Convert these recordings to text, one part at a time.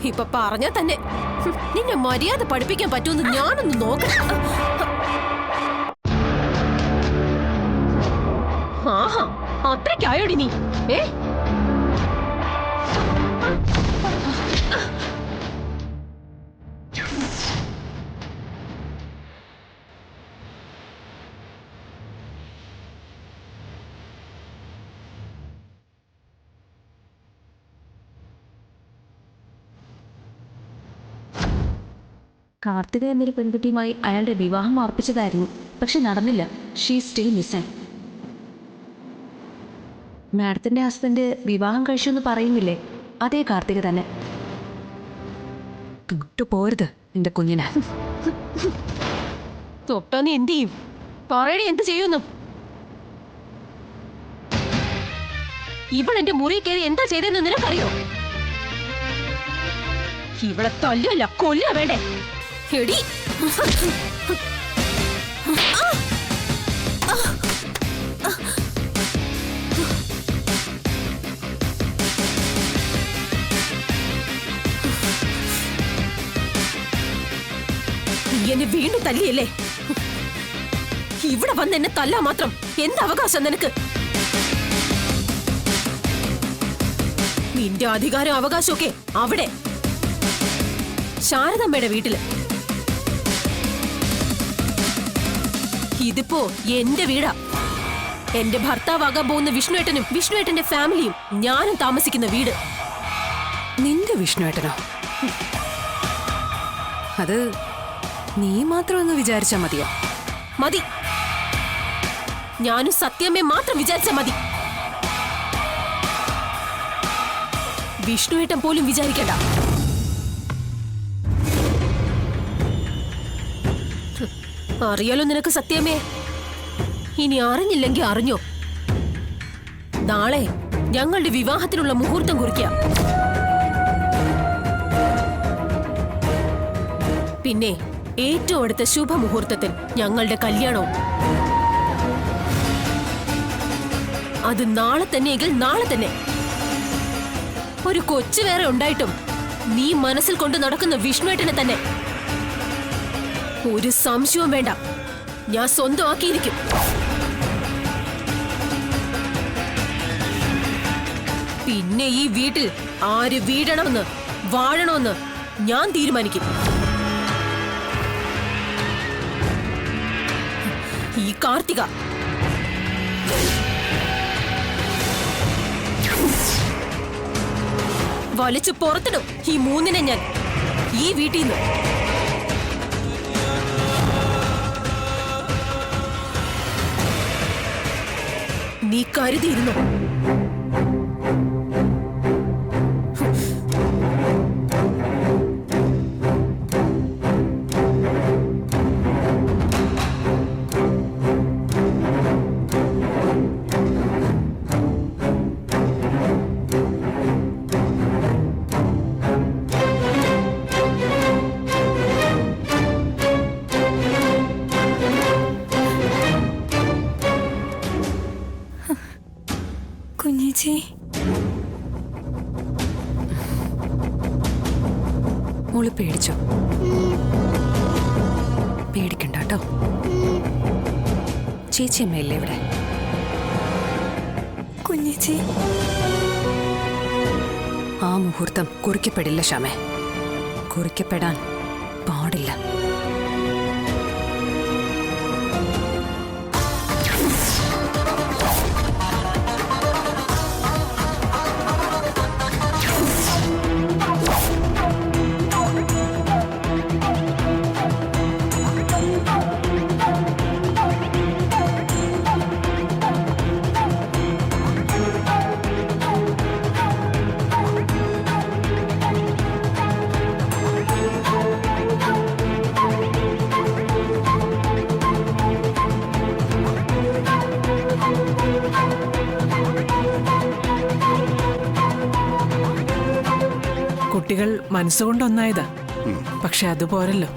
ഇപ്പൊ പറഞ്ഞ തന്നെ നിന്നെ മര്യാദ പഠിപ്പിക്കാൻ പറ്റുമെന്ന് ഞാനൊന്ന് നോക്കാം. ആഹാ, അത്രയ്ക്കായോടി നീ? കാർത്തിക എന്നൊരു പെൺകുട്ടിയുമായി അയാളുടെ വിവാഹം ഉറപ്പിച്ചതായിരുന്നു. പക്ഷെ നടന്നില്ല. She still missing. മാഡത്തിന്റെ ഹസ്ബൻഡ് വിവാഹം കഴിച്ചു എന്ന് പറയുന്നില്ലേ? അതേ കാർത്തിക തന്നെ. തൊട്ടു പോരുത് എന്റെ കുഞ്ഞിനെ. തൊട്ടാ നീ എന്ത് ചെയ്യും? പറയണേ, എന്ത് ചെയ്യുന്നു? ഇവളെന്റെ മുറി കയറി എന്താ ചെയ്തെന്ന് നിനക്കറിയോ? ഇവളെ തല്ലല്ല കൊല്ല വേണ്ടേ? എടി, എന്നെ വീണ്ടും തല്ലിയല്ലേ? ഇവിടെ വന്ന് എന്നെ തല്ലാ മാത്രം എന്ത് അവകാശം നിനക്ക്? നിന്റെ അധികാരം അവകാശമൊക്കെ അവിടെ ശാരദമ്മയുടെ വീട്ടില്. ഇതിപ്പോ എന്റെ വീടാ. എന്റെ ഭർത്താവാകാൻ പോകുന്ന വിഷ്ണുവേട്ടനും വിഷ്ണുവേട്ടന്റെ ഫാമിലിയും ഞാനും താമസിക്കുന്ന വീട്. നിന്റെ വിഷ്ണുവേട്ടനോ? അത് നീ മാത്രം ഒന്ന് വിചാരിച്ചാ മതിയോ? മതി. ഞാനും സത്യമ്മയെ മാത്രം വിചാരിച്ചാ മതി. വിഷ്ണുവേട്ടൻ പോലും വിചാരിക്കണ്ട. അറിയാലോ നിനക്ക് സത്യമേ. ഇനി അറിഞ്ഞില്ലെങ്കിൽ അറിഞ്ഞോ, നാളെ ഞങ്ങളുടെ വിവാഹത്തിനുള്ള മുഹൂർത്തം കുറിക്കാം. പിന്നെ ഏറ്റവും അടുത്ത ശുഭമുഹൂർത്തത്തിൽ ഞങ്ങളുടെ കല്യാണവും. അത് നാളെ തന്നെയെങ്കിൽ നാളെ തന്നെ. ഒരു കൊച്ചു വേറെ ഉണ്ടായിട്ടും നീ മനസ്സിൽ കൊണ്ട് നടക്കുന്ന വിഷ്ണുവേട്ടനെ തന്നെ. ഒരു സംശയവും വേണ്ട, ഞാൻ സ്വന്തമാക്കിയിരിക്കും. പിന്നെ ഈ വീട്ടിൽ ആര് വീഴണമെന്ന് വാഴണമെന്ന് ഞാൻ തീരുമാനിക്കും. ഈ കാർത്തിക വലിച്ചു പുറത്തിടും ഈ മൂന്നിനെ ഞാൻ ഈ വീട്ടിൽ നിന്ന്. നീ കരുതിയിരുന്നു. കുഞ്ഞേച്ചി, മോള് പേടിച്ചോ? പേടിക്കണ്ട കേട്ടോ. ചേച്ചിയമ്മയല്ലേ ഇവിടെ? കുഞ്ഞേച്ചി, ആ മുഹൂർത്തം കുറിക്കപ്പെടില്ല ശ്യാമേ. കുറിക്കപ്പെടാൻ പാടില്ല. കുട്ടികൾ മനസ്സുകൊണ്ടൊന്നായതാ. പക്ഷെ അതുപോരല്ലോ.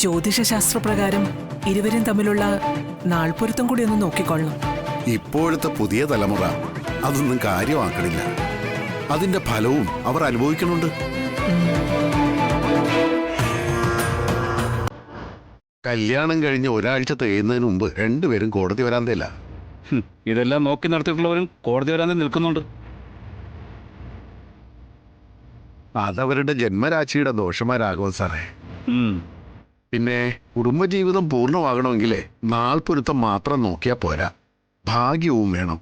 ജ്യോതിഷശാസ്ത്രപ്രകാരം ഇരുവരും തമ്മിലുള്ള നാൾപ്പൊരുത്തം കൂടി ഒന്ന് നോക്കിക്കൊള്ളണം. ഇപ്പോഴത്തെ പുതിയ തലമുറ അതൊന്നും കാര്യമാക്കണില്ല. അതിന്റെ ഫലവും അവർ അനുഭവിക്കുന്നുണ്ട്. കല്യാണം കഴിഞ്ഞ് ഒരാഴ്ച തികയുന്നതിന് മുമ്പ് രണ്ടുപേരും കോടതി വരാന്തയില്ല. ഇതെല്ലാം നോക്കി നടത്തിയിട്ടുള്ളവരും കോടതി വരാതെ നിൽക്കുന്നുണ്ട്. അതവരുടെ ജന്മരാശിയുടെ ദോഷമാരാകും സാറേ. പിന്നെ കുടുംബജീവിതം പൂർണ്ണമാകണമെങ്കിലേ നാൾ പൊരുത്തം മാത്രം നോക്കിയാൽ പോരാ, ഭാഗ്യവും വേണം.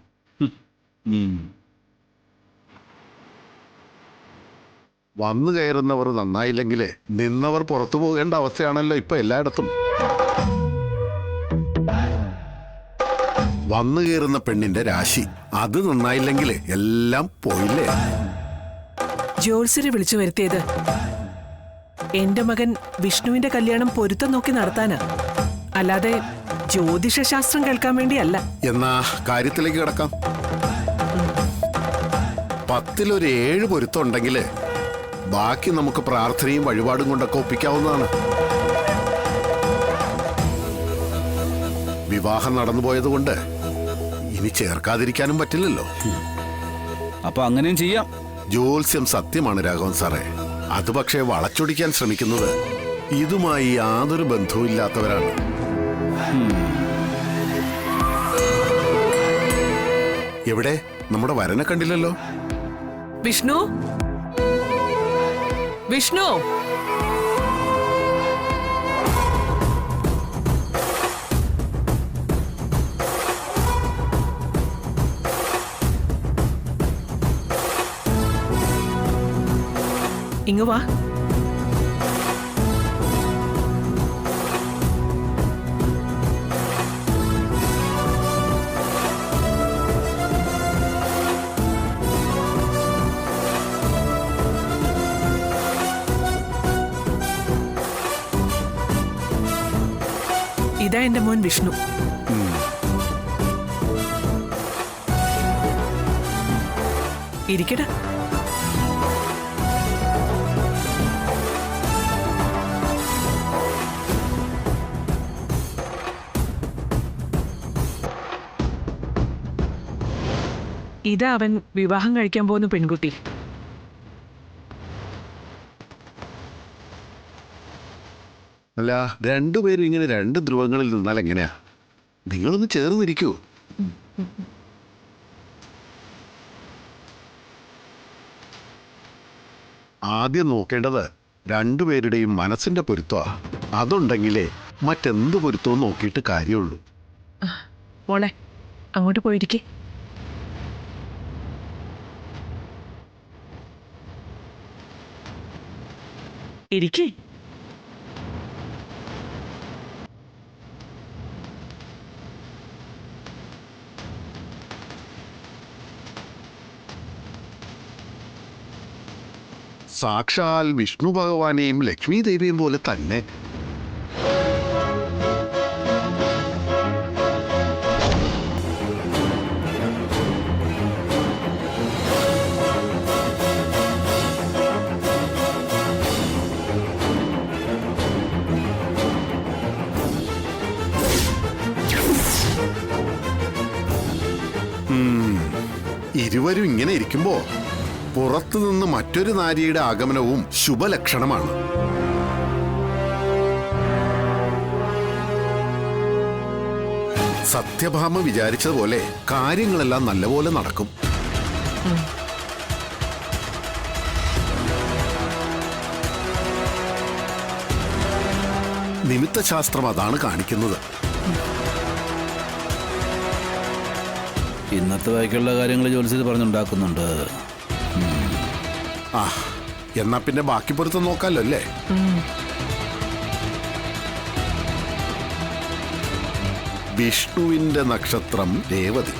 വന്നു കയറുന്നവർ നന്നായില്ലെങ്കിലേ നിന്നവർ പുറത്തു പോകേണ്ട അവസ്ഥയാണല്ലോ ഇപ്പൊ എല്ലായിടത്തും. വന്നു കയറുന്ന പെണ്ണിന്റെ രാശി അത് നന്നായില്ലെങ്കിൽ എല്ലാം പോയില്ലേ. ജോത്സ്യരെ വിളിച്ചു വരുത്തിയത് എന്റെ മകൻ വിഷ്ണുവിന്റെ കല്യാണം പൊരുത്തം നോക്കി നടത്താനാ, അല്ലാതെ ജ്യോതിഷശാസ്ത്രം കേൾക്കാൻ വേണ്ടിയല്ല. എന്നാ കാര്യത്തിലേക്ക് കിടക്കാം. 10 ഒരു 7 പൊരുത്തം ഉണ്ടെങ്കിൽ ബാക്കി നമുക്ക് പ്രാർത്ഥനയും വഴിപാടും കൊണ്ടൊക്കെ ഒപ്പിക്കാവുന്നതാണ്. വിവാഹം നടന്നുപോയത് കൊണ്ട് ഇനി ചേർക്കാതിരിക്കാനും പറ്റില്ലല്ലോ. അപ്പൊ അങ്ങനെയും ചെയ്യാം. ജ്യോത്സ്യം സത്യമാണ് രാഘവൻ സാറേ. അത് പക്ഷേ വളച്ചൊടിക്കാൻ ശ്രമിക്കുന്നത് ഇതുമായി യാതൊരു ബന്ധവുമില്ലാത്തവരാണ്. എവിടെ നമ്മുടെ വരനെ കണ്ടില്ലല്ലോ. വിഷ്ണു, വിഷ്ണു, ഇങ്ങ് വാ. ഇതാ എന്റെ മോൻ വിഷ്ണു. ഇരിക്കട. ഇതാ അവൻ വിവാഹം കഴിക്കാൻ പോകുന്ന പെൺകുട്ടി. അല്ല, രണ്ടുപേരും ഇങ്ങനെ 2 ധ്രുവങ്ങളിൽ നിന്നാൽ എങ്ങനെയാ? നിങ്ങളൊന്ന് ചേർന്നിരിക്കൂ. ആദ്യം നോക്കേണ്ടത് രണ്ടുപേരുടെയും മനസ്സിന്റെ പൊരുത്തമാ. അതുണ്ടെങ്കിലേ മറ്റെന്ത് പൊരുത്തവും നോക്കിയിട്ട് കാര്യമുള്ളൂ. മോളെ, അങ്ങോട്ട് പോയിരിക്കേ. ഇരിക്കേ. സാക്ഷാൽ വിഷ്ണു ഭഗവാനെയും ലക്ഷ്മി ദേവിയും പോലെ തന്നെ. ഇരുവരും ഇങ്ങനെ ഇരിക്കുമ്പോ പുറത്തുനിന്ന് മറ്റൊരു നാരിയുടെ ആഗമനവും ശുഭലക്ഷണമാണ്. സത്യഭാമ വിചാരിച്ചതുപോലെ കാര്യങ്ങളെല്ലാം നല്ലപോലെ നടക്കും. നിമിത്തശാസ്ത്രം അതാണ് കാണിക്കുന്നത്. ഇന്നത്തെ ബാക്കിയുള്ള കാര്യങ്ങൾ ജോലിച്ച് പറഞ്ഞുണ്ടാക്കുന്നുണ്ട്. ആ, എന്നാ പിന്നെ ബാക്കി പൊരുത്തം നോക്കാമല്ലോ അല്ലേ? വിഷ്ണുവിന്റെ നക്ഷത്രം രേവതി,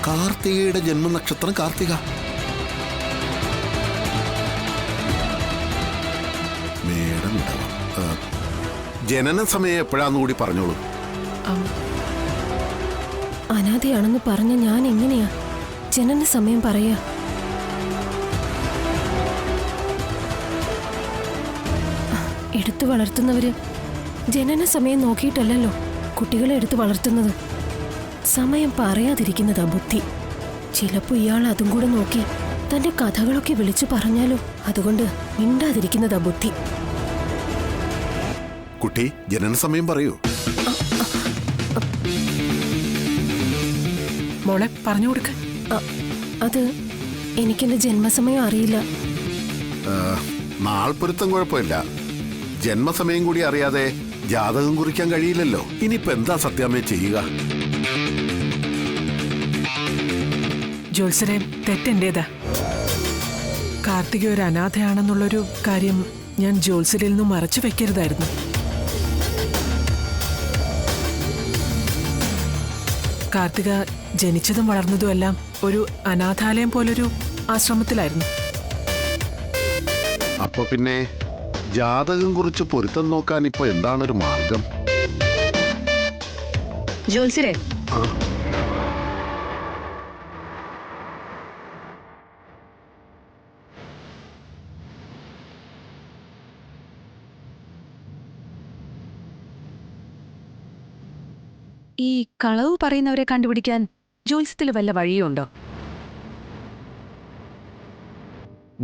കാർത്തികയുടെ ജന്മനക്ഷത്രം കാർത്തിക. മേഡം ജനന സമയം എപ്പോഴാന്ന് കൂടി പറഞ്ഞോളൂ. അനാഥയാണെന്ന് പറഞ്ഞ ഞാൻ എങ്ങനെയാ ജനന സമയം പറയാ? എടുത്തു വളർത്തുന്നവര് ജനന സമയം നോക്കിയിട്ടല്ലല്ലോ കുട്ടികളെ എടുത്തു വളർത്തുന്നത്. സമയം പറയാതിരിക്കുന്നതാ ബുദ്ധി. ചിലപ്പോ ഇയാൾ അതും കൂടെ നോക്കി തന്റെ കഥകളൊക്കെ വിളിച്ചു പറഞ്ഞാലോ? അതുകൊണ്ട് മിണ്ടാതിരിക്കുന്നതാ ബുദ്ധി. കുട്ടി, ജനന സമയം പറയൂ. മോളെ പറഞ്ഞു കൊടുക്ക. അത് എനിക്കെന്റെ ജന്മസമയം അറിയില്ല. നാൾപ്പൊരുത്തം കുഴപ്പമില്ല. ജന്മസമയം കൂടി അറിയാതെ ജാതകം കുറിക്കാൻ കഴിയില്ലല്ലോ. ഇനിയിപ്പോ എന്താ സത്യാമ്മേ ചെയ്യുക? ജോത്സരെ, തെറ്റെന്റേതാ. കാർത്തിക ഒരു അനാഥയാണെന്നുള്ളൊരു കാര്യം ഞാൻ ജോത്സരിൽ നിന്നും മറച്ചു വെക്കരുതായിരുന്നു. കാർത്തിക ജനിച്ചതും വളർന്നതും എല്ലാം ഒരു അനാഥാലയം പോലൊരു ആശ്രമത്തിലായിരുന്നു. അപ്പൊ പിന്നെ ജാതകം കുറിച്ച് പൊരുത്തം നോക്കാൻ ഇപ്പൊ എന്താണൊരു മാർഗം? ജോത്സരെ, ഈ കളവ് പറയുന്നവരെ കണ്ടുപിടിക്കാൻ ജോത്സ്യത്തിൽ വല്ല വഴിയുണ്ടോ?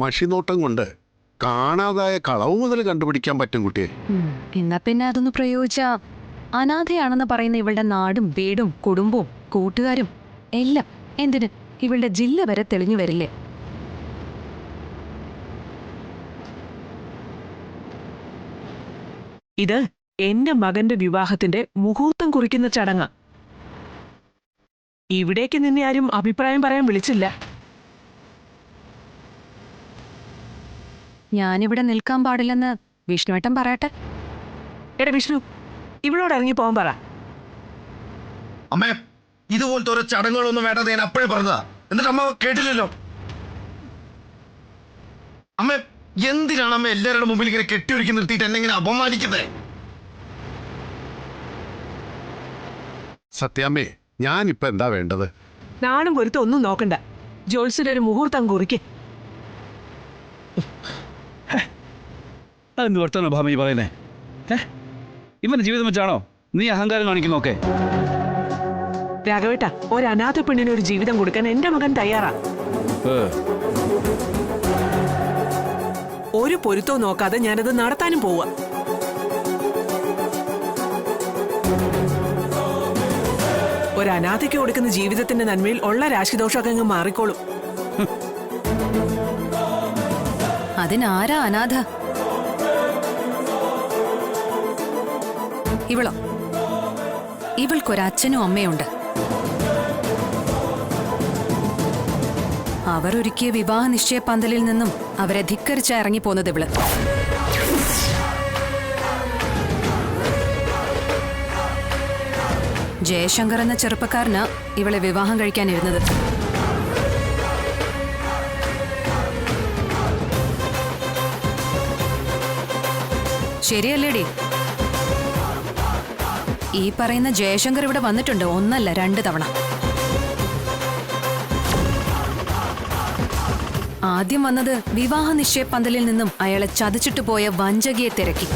മഷിനോട്ടം കൊണ്ട് കാണാതായ കളവ് മുതൽ കണ്ടുപിടിക്കാൻ പറ്റും കുട്ടിയെ. എന്നാ പിന്നെ അതൊന്ന് പ്രയോഗിച്ചാ അനാഥയാണെന്ന് പറയുന്ന ഇവളുടെ നാടും വീടും കുടുംബവും കൂട്ടുകാരും എല്ലാം എന്തിന് ഇവളുടെ ജില്ല വരെ തെളിഞ്ഞു വരില്ലേ? ഇത് എന്റെ മകന്റെ വിവാഹത്തിന്റെ മുഹൂർത്തം കുറിക്കുന്ന ചടങ്ങാ. ഇവിടേക്ക് നിന്നെ ആരും അഭിപ്രായം പറയാൻ വിളിച്ചില്ല. ഞാനിവിടെ നിൽക്കാൻ പാടില്ലെന്ന് വിഷ്ണുവേട്ടൻ പറയട്ടെ. എടാ വിഷ്ണു, ഇവളോട് ഇറങ്ങി പോകാൻ പറ. അമ്മേ, ഇതുപോലത്തെ ഓരോ ചടങ്ങുകളൊന്നും വേണ്ടത് ഞാൻ അപ്പോഴേ പറഞ്ഞതാ. എന്നിട്ട് അമ്മ കേട്ടില്ലല്ലോ. അമ്മ, എന്തിനാണ് അമ്മ എല്ലാവരുടെ മുമ്പിൽ ഇങ്ങനെ കെട്ടിയൊരുക്കി നിർത്തിയിട്ട് എന്നെ ഇങ്ങനെ അപമാനിക്കുന്നത്? സത്യാമ്മേ, ഞാനിപ്പോ എന്താ വേണ്ടത്? നാടും പൊരുത്തം ഒന്നും നോക്കണ്ട. ജോത്സ്യന്റെ ഒരു മുഹൂർത്തം കുറിക്ക്. അതെന്ത് വർത്താനോ ഭാമ ഈ പറയുന്നേ? ഇവന്റെ ജീവിതം വെച്ചാണോ നീ അഹങ്കാരം കാണിക്കുന്നൊക്കെ? രാഘവേട്ട, ഒരു അനാഥ പെണ്ണിന് ഒരു ജീവിതം കൊടുക്കാൻ എന്റെ മകൻ തയ്യാറാ. ഒരു പൊരുത്തവും നോക്കാതെ ഞാനത് നടത്താനും പോവാ. ഒരു അനാഥയ്ക്ക് കൊടുക്കുന്ന ജീവിതത്തിന്റെ നന്മയിൽ ഉള്ള രാശിദോഷമൊക്കെ അങ്ങ് മാറിക്കോളും. അതിനാരാ അനാഥ? ഇവളോ? ഇവൾക്കൊരച്ഛനും അമ്മയുണ്ട്. അവരൊരുക്കിയ വിവാഹ നിശ്ചയ പന്തലിൽ നിന്നും അവരെ ധിക്കരിച്ച ഇറങ്ങിപ്പോന്നത് ഇവള്. ജയശങ്കർ എന്ന ചെറുപ്പക്കാരനാ ഇവളെ വിവാഹം കഴിക്കാനിരുന്നത്. ശരിയല്ലേടി? ഈ പറയുന്ന ജയശങ്കർ ഇവിടെ വന്നിട്ടുണ്ട്, ഒന്നല്ല 2 തവണ. ആദ്യം വന്നത് വിവാഹ നിശ്ചയ പന്തലിൽ നിന്നും അയാളെ ചതിച്ചിട്ട് പോയ വഞ്ചകിയെ തിരക്കി.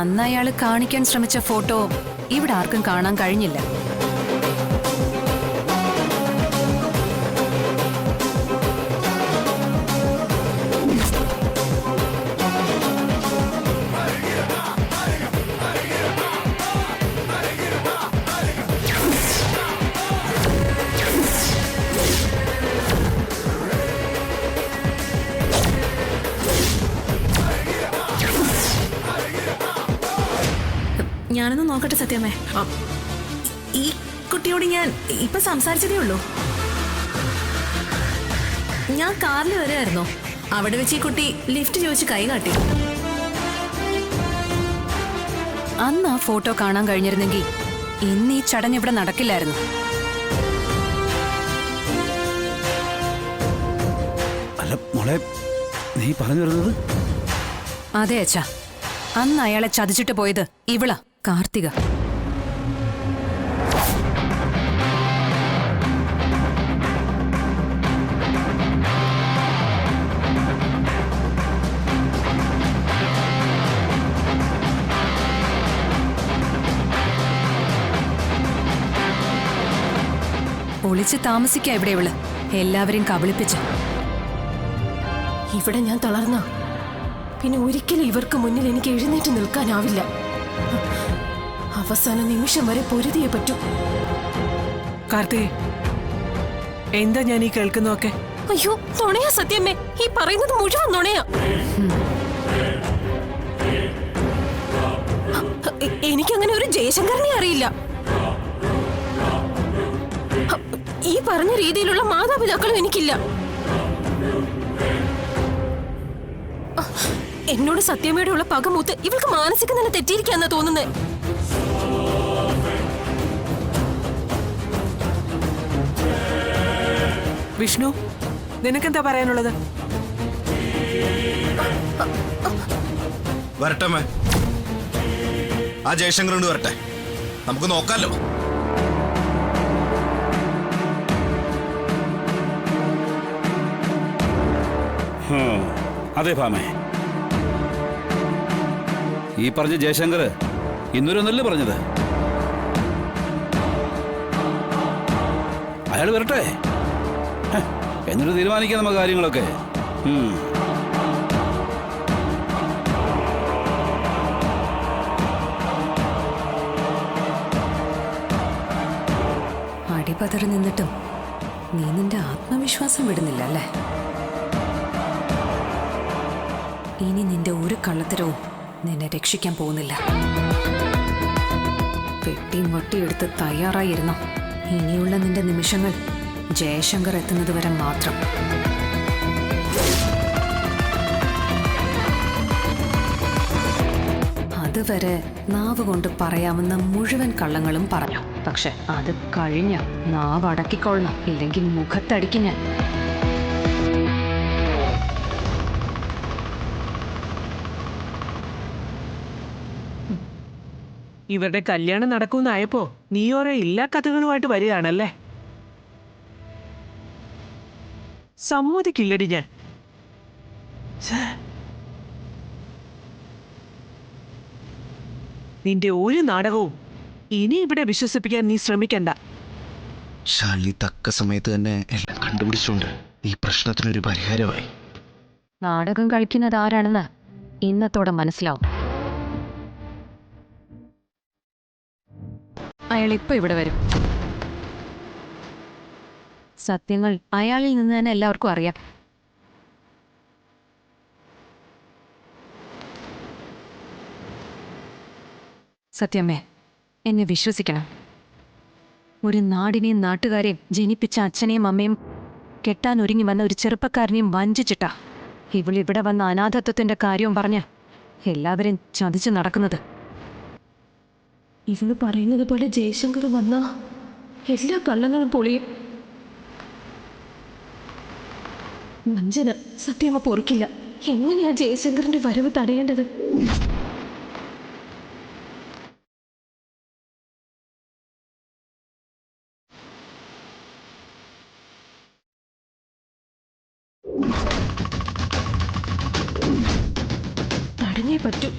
അന്ന് അയാൾ കാണിക്കാൻ ശ്രമിച്ച ഫോട്ടോ ഇവിടെ ആർക്കും കാണാൻ കഴിഞ്ഞില്ല. ഞാനൊന്ന് നോക്കട്ടെ സത്യമേ. ഈ കുട്ടിയോട് ഞാൻ ഇപ്പൊ സംസാരിച്ചതേ ഉള്ളൂ. ഞാൻ കാറിൽ വരായിരുന്നോ, അവിടെ വെച്ച് ഈ കുട്ടി ലിഫ്റ്റ് ചോദിച്ച് കൈ കാട്ടി. അന്ന് ആ ഫോട്ടോ കാണാൻ കഴിഞ്ഞിരുന്നെങ്കിൽ ഇന്ന് ഈ ചടങ്ങ് ഇവിടെ നടക്കില്ലായിരുന്നു. അല്ല മോളെ, നീ പറഞ്ഞു വരുന്നത്? അതെ അച്ഛാ, അന്ന് അയാളെ ചതിച്ചിട്ട് പോയത് ഇവളാ, കാർത്തിക. ഒളിച്ച് താമസിക്കാ ഇവിടെ ഇവള്, എല്ലാവരെയും കബളിപ്പിച്ച്. ഇവിടെ ഞാൻ തളർന്ന പിന്നെ ഒരിക്കലും ഇവർക്ക് മുന്നിൽ എനിക്ക് എഴുന്നേറ്റ് നിൽക്കാനാവില്ല. അവസാന നിമിഷം വരെ പൊരുതിയേ പറ്റൂ. കാർത്തി, എന്താ ഞാൻ ഈ കേൾക്കുന്നൊക്കെ? അയ്യോ, നുണയാ സത്യമേ, ഈ പറയുന്നത് മുഴുവൻ നുണയാ. എനിക്കങ്ങനെ ഒരു ജയശങ്കറിനെ അറിയില്ല. ഈ പറഞ്ഞ രീതിയിലുള്ള മാതാപിതാക്കളും എനിക്കില്ല. എന്നോട് സത്യമയുടെ ഉള്ള പകമൂത്ത് ഇവൾക്ക് മാനസിക നില തെറ്റിയിരിക്കാന്നാ തോന്നുന്നത്. വിഷ്ണു, നിനക്കെന്താ പറയാനുള്ളത്? വരട്ടെ, ആ ജയശങ്കർ കൊണ്ട് വരട്ടെ, നമുക്ക് നോക്കാലോ. അതെ ഭാമേ, ഈ പറഞ്ഞ ജയശങ്കർ ഇന്നൊരൊന്നല്ലേ പറഞ്ഞത്. അയാൾ വരട്ടെ, എന്നിട്ട് തീരുമാനിക്കാം നമുക്ക് കാര്യങ്ങളൊക്കെ. അടിപതറി നിന്നിട്ടും നീ നിന്റെ ആത്മവിശ്വാസം വിടുന്നില്ല അല്ലേ? ഇനി നിന്റെ ഒരു കള്ളത്തരവും നിന്നെ രക്ഷിക്കാൻ പോകുന്നില്ല. വെട്ടിയും വട്ടിയെടുത്ത് തയ്യാറായിരുന്നു. ഇനിയുള്ള നിന്റെ നിമിഷങ്ങൾ ജയശങ്കർ എത്തുന്നത് വരെ മാത്രം. അതുവരെ നാവ് കൊണ്ട് പറയാവുന്ന മുഴുവൻ കള്ളങ്ങളും പറഞ്ഞു. പക്ഷെ അത് കഴിഞ്ഞ നാവ് അടക്കിക്കൊള്ളണം, ഇല്ലെങ്കിൽ മുഖത്തടിക്കും ഞാൻ. ഇവരുടെ കല്യാണം നടക്കുമെന്നായപ്പോ നീ ഓരോ ഇല്ലാ കഥകളുമായിട്ട് വരികയാണല്ലേ? സമ്മതിക്കില്ലടി ഞാൻ. നിന്റെ ഒരു നാടകവും ഇനി ഇവിടെ വിശ്വസിപ്പിക്കാൻ നീ ശ്രമിക്കണ്ട. ശാലിനി തക്ക സമയത്ത് തന്നെ എല്ലാം കണ്ടുപിടിച്ചുകൊണ്ട് ഈ പ്രശ്നത്തിനൊരു പരിഹാരമായി. നാടകം കളിക്കുന്നത് ആരാണെന്ന് ഇന്നത്തോടെ മനസ്സിലാവും. അയാൾ ഇപ്പൊ ഇവിടെ വരും. സത്യങ്ങൾ അയാളിൽ നിന്ന് തന്നെ എല്ലാവർക്കും അറിയാം. സത്യമ്മേ, എന്നെ വിശ്വസിക്കണം. ഒരു നാടിനെയും നാട്ടുകാരെയും ജനിപ്പിച്ച അച്ഛനെയും അമ്മയും കെട്ടാൻ ഒരുങ്ങി വന്ന ഒരു ചെറുപ്പക്കാരനെയും വഞ്ചിച്ചിട്ടാ ഇവളിവിടെ വന്ന അനാഥത്വത്തിന്റെ കാര്യവും പറഞ്ഞ് എല്ലാവരെയും ചതിച്ചു നടക്കുന്നത്. ഇവള് പറയുന്നത് പോലെ ജയശങ്കർ വന്ന എല്ലാ കള്ളങ്ങളും പൊളിയും. വഞ്ചന സത്യമ്മ പൊറുക്കില്ല. എങ്ങനെയാ ജയശങ്കറിന്റെ വരവ് തടയേണ്ടത്? തടഞ്ഞേ പറ്റൂ.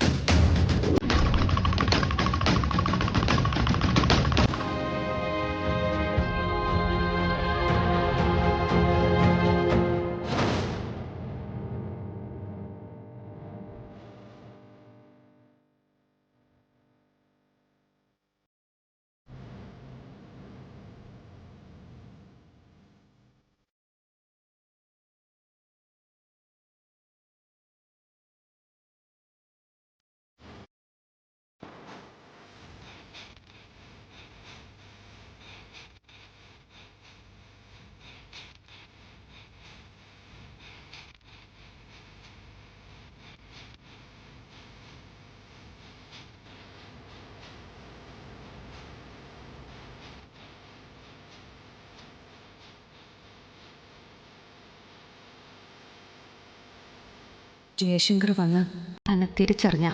ജയശങ്കർ വന്ന് തന്നെ തിരിച്ചറിഞ്ഞ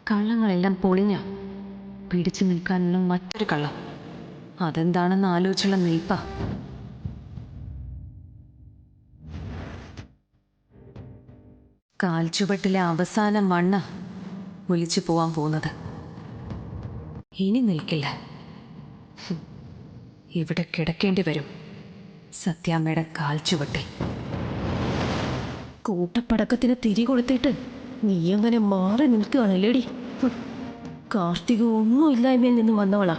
കള്ളങ്ങളെല്ലാം പൊളിഞ്ഞ പിടിച്ചു നിൽക്കാനുള്ള മറ്റൊരു കള്ളം. അതെന്താണെന്ന് ആലോചിച്ചുള്ള നിൽപ്പ. കാൽച്ചുവട്ടിലെ അവസാന മണ്ണ് ഒലിച്ചു പോവാൻ പോകുന്നത്. ഇനി നിൽക്കില്ല. ഇവിടെ കിടക്കേണ്ടി വരും സത്യാമ്മയുടെ കാൽ ചുവട്ടിൽ. കൂട്ടപ്പടക്കത്തിന് തിരി കൊളുത്തിട്ട് നീ അങ്ങനെ മാറി നിൽക്കുകയാണല്ലേടി. കാർത്തിക ഒന്നുമില്ലായ്മയിൽ നിന്ന് വന്നവളാ.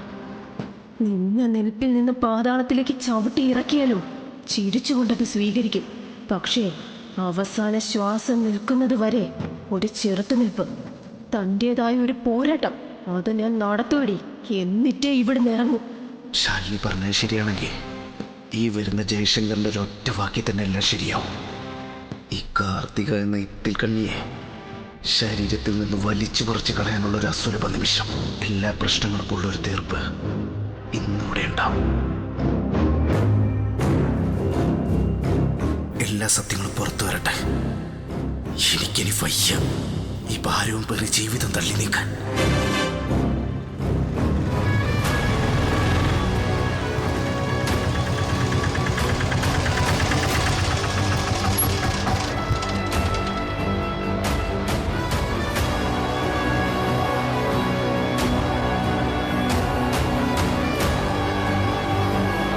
നിന്ന നിൽപ്പിൽ നിന്ന് പാതാളത്തിലേക്ക് ചവിട്ടി ഇറക്കിയാലും ചിരിച്ചുകൊണ്ടത് സ്വീകരിക്കും. പക്ഷേ അവസാന ശ്വാസം നിൽക്കുന്നത് വരെ ഒരു ചെറുത്തുനിൽപ്പ്, തൻ്റെതായ ഒരു പോരാട്ടം, അത് ഞാൻ നടത്തുവടി. എന്നിട്ടേ ഇവിടെ ഇറങ്ങും. ശാലിനി പറഞ്ഞത് ശരിയാണെങ്കിൽ ഈ വരുന്ന ജയശങ്കറിന്റെ ഒരൊറ്റ വാക്കി തന്നെ എല്ലാം ശരിയാവും. ഈ കാർത്തിക എന്ന ഇത്തിൽ കണ്ണിയെ ശരീരത്തിൽ നിന്ന് വലിച്ചു പറിച്ചു കളയാനുള്ള ഒരു അസുലഭ നിമിഷം, എല്ലാ പ്രശ്നങ്ങൾക്കും ഉള്ള ഒരു തീർപ്പ് ഇന്നിവിടെ ഉണ്ടാവും. എല്ലാ സത്യങ്ങളും പുറത്തു വരട്ടെ. എനിക്കിനി വയ്യ ഈ ഭാരവും പേറി ജീവിതം തള്ളി നീക്കാൻ.